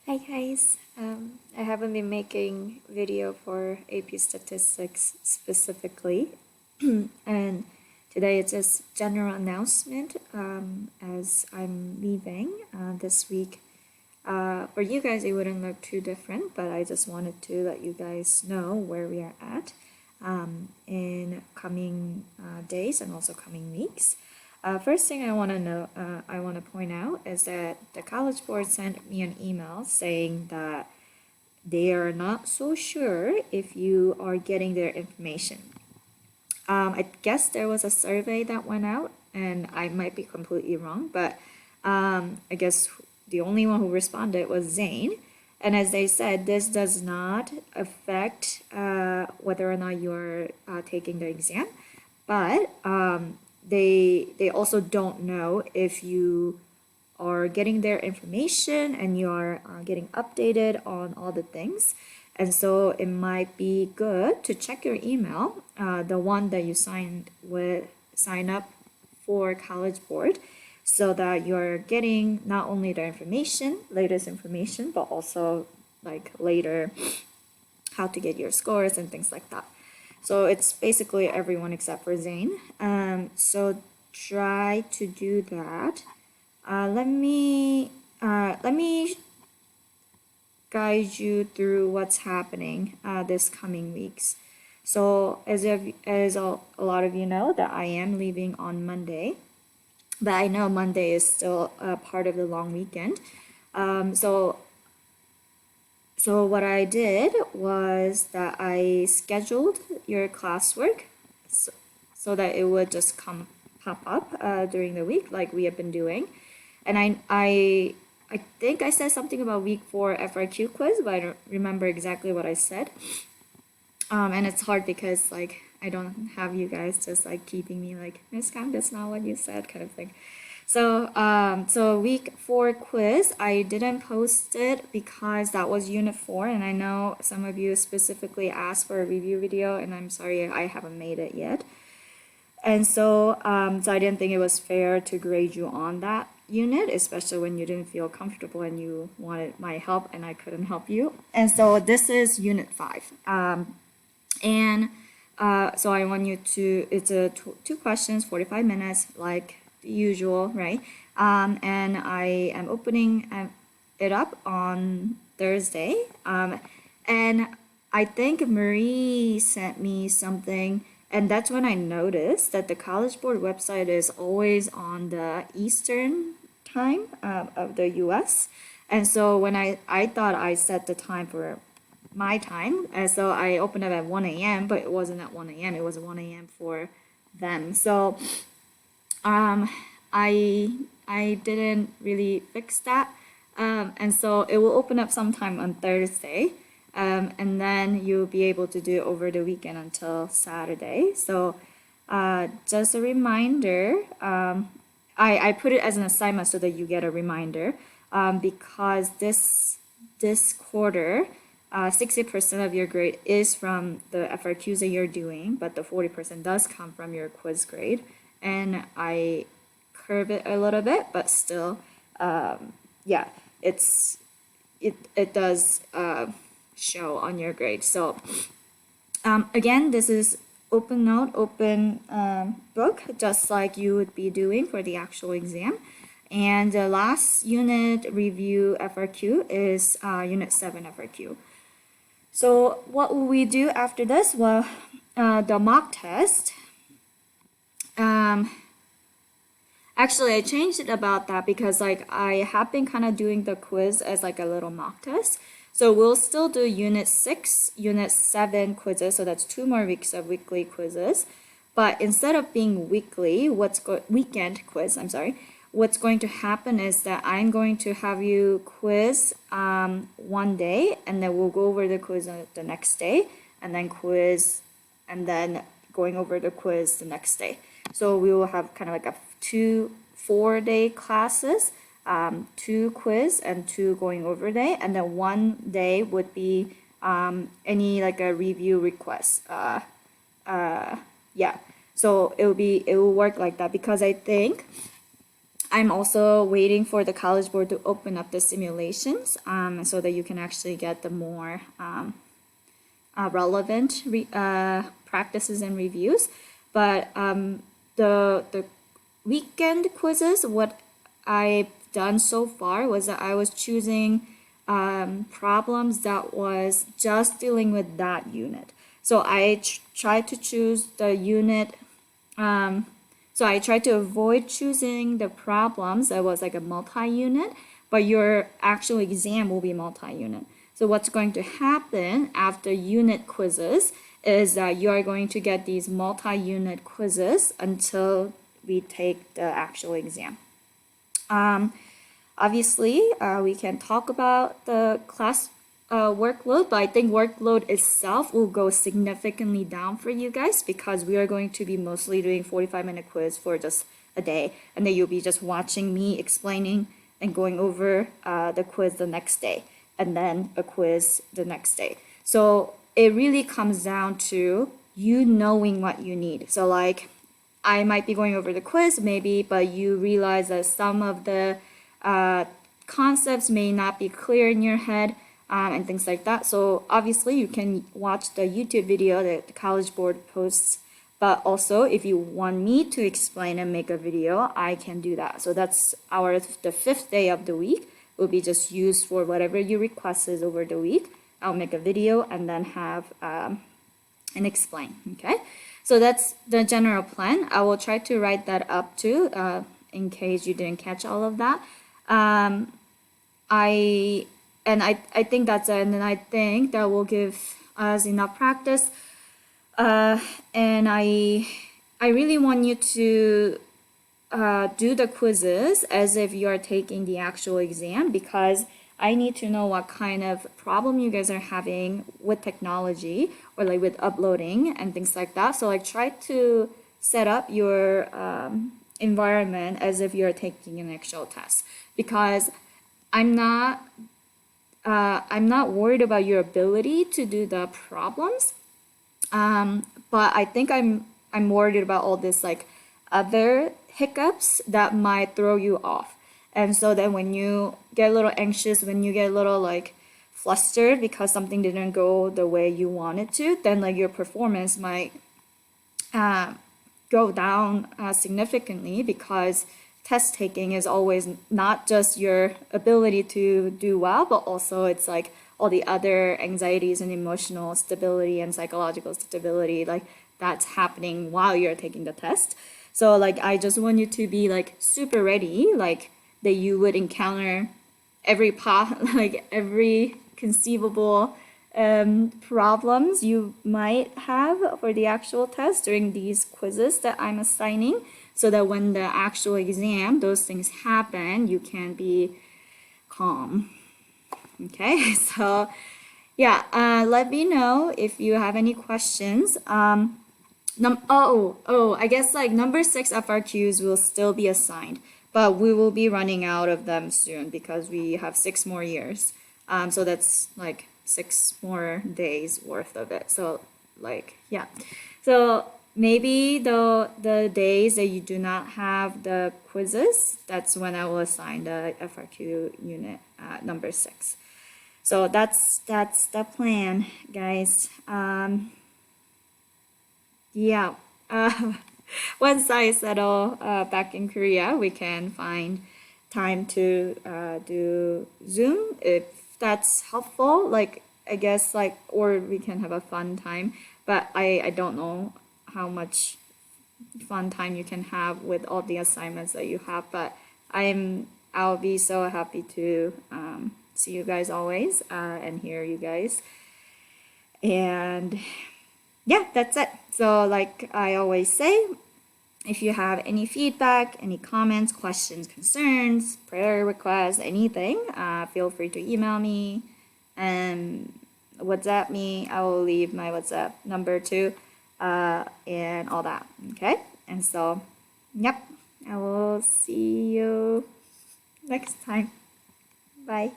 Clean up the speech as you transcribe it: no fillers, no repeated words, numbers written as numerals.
Hi guys, I haven't been making video for AP Statistics specifically, and today it's just general announcement as I'm leaving this week. For you guys, it wouldn't look too different, but I just wanted to let you guys know where we are at in coming days and also coming weeks. First thing I want to know, I want to point out is that the College Board sent me an email saying that they are not so sure if you are getting their information. I guess there was a survey that went out, and I might be completely wrong, but I guess the only one who responded was Zane. And as they said, this does not affect whether or not you're taking the exam, but they also don't know if you are getting their information and you are getting updated on all the things. And so it might be good to check your email, the one that you sign up for College Board, so that you're getting not only the information, latest information, but also like later how to get your scores and things like that. So it's basically everyone except for Zane. So try to do that. Let me guide you through what's happening this coming weeks. So as a lot of you know, that I am leaving on Monday, but I know Monday is still part of the long weekend. So what I did was that I scheduled your classwork so that it would just pop up during the week like we have been doing. And I think I said something about week 4 FRQ quiz, but I don't remember exactly what I said. And it's hard because like I don't have you guys just like keeping me like, Miss Cam, that's not what you said kind of thing. So week 4 quiz, I didn't post it because that was unit 4, and I know some of you specifically asked for a review video, and I'm sorry I haven't made it yet. And so I didn't think it was fair to grade you on that unit, especially when you didn't feel comfortable and you wanted my help and I couldn't help you. And so this is unit 5. So I want you to, it's a 2 questions, 45 minutes, like usual, right? And I am opening it up on Thursday. And I think Marie sent me something, and that's when I noticed that the College Board website is always on the Eastern time of the US. And so when I thought I set the time for my time, and so I opened it at 1 a.m., but it wasn't at 1 a.m., it was 1 a.m. for them. So I didn't really fix that, and so it will open up sometime on Thursday, and then you'll be able to do it over the weekend until Saturday. So just a reminder, I put it as an assignment so that you get a reminder, because this quarter 60% of your grade is from the FRQs that you're doing, but the 40% does come from your quiz grade. And I curve it a little bit, but still, yeah, it does show on your grade. So again, this is open note, open book, just like you would be doing for the actual exam. And the last unit review FRQ is unit 7 FRQ. So what will we do after this? Well, the mock test. Actually, I changed it about that because like I have been kind of doing the quiz as like a little mock test. So we'll still do unit 6, unit 7 quizzes. So that's 2 more weeks of weekly quizzes. But instead of being weekly, weekend quiz, I'm sorry. What's going to happen is that I'm going to have you quiz one day, and then we'll go over the quiz the next day, and then quiz, and then going over the quiz the next day. So we will have kind of like a 2 4-day classes, 2 quiz and 2 going over day, and then 1 day would be any like a review request. Yeah, so it will work like that because I think I'm also waiting for the College Board to open up the simulations so that you can actually get the more relevant practices and reviews. But the weekend quizzes, what I've done so far was that I was choosing problems that was just dealing with that unit. So I tried to choose the unit. So I tried to avoid choosing the problems that was like a multi-unit, but your actual exam will be multi-unit. So what's going to happen after unit quizzes is that you are going to get these multi-unit quizzes until we take the actual exam. Obviously, we can talk about the class workload, but I think workload itself will go significantly down for you guys because we are going to be mostly doing 45-minute quiz for just a day, and then you'll be just watching me explaining and going over the quiz the next day, and then a quiz the next day. So it really comes down to you knowing what you need. So like, I might be going over the quiz maybe, but you realize that some of the concepts may not be clear in your head. And things like that. So obviously you can watch the YouTube video that the College Board posts, but also if you want me to explain and make a video, I can do that. So that's the 5th day of the week will be just used for whatever you requested over the week. I'll make a video and then have and explain. Okay, so that's the general plan. I will try to write that up too in case you didn't catch all of that. I think that's it, and then I think that will give us enough practice. And I really want you to do the quizzes as if you are taking the actual exam, because I need to know what kind of problem you guys are having with technology or like with uploading and things like that. So like try to set up your environment as if you're taking an actual test, because I'm not worried about your ability to do the problems, but I think I'm worried about all this like other hiccups that might throw you off. And so then when you get a little anxious, when you get a little like flustered because something didn't go the way you wanted to, then like your performance might go down significantly, because test taking is always not just your ability to do well, but also it's like all the other anxieties and emotional stability and psychological stability like that's happening while you're taking the test. So like I just want you to be like super ready, like that you would encounter every conceivable problems you might have for the actual test during these quizzes that I'm assigning, so that when the actual exam, those things happen, you can be calm. Okay, so yeah, let me know if you have any questions. I guess like number 6 FRQs will still be assigned, but we will be running out of them soon because we have 6 more years. So that's like 6 more days worth of it. So like, yeah. So maybe the days that you do not have the quizzes, that's when I will assign the FRQ unit number 6. So that's the plan, guys. Yeah. Once I settle back in Korea, we can find time to do Zoom if that's helpful. Like I guess like, or we can have a fun time. But I don't know how much fun time you can have with all the assignments that you have. But I'll be so happy to see you guys always and hear you guys. And yeah, that's it. So like I always say, if you have any feedback, any comments, questions, concerns, prayer requests, anything, feel free to email me and WhatsApp me. I will leave my WhatsApp number too, and all that. Okay? And so, yep, I will see you next time. Bye.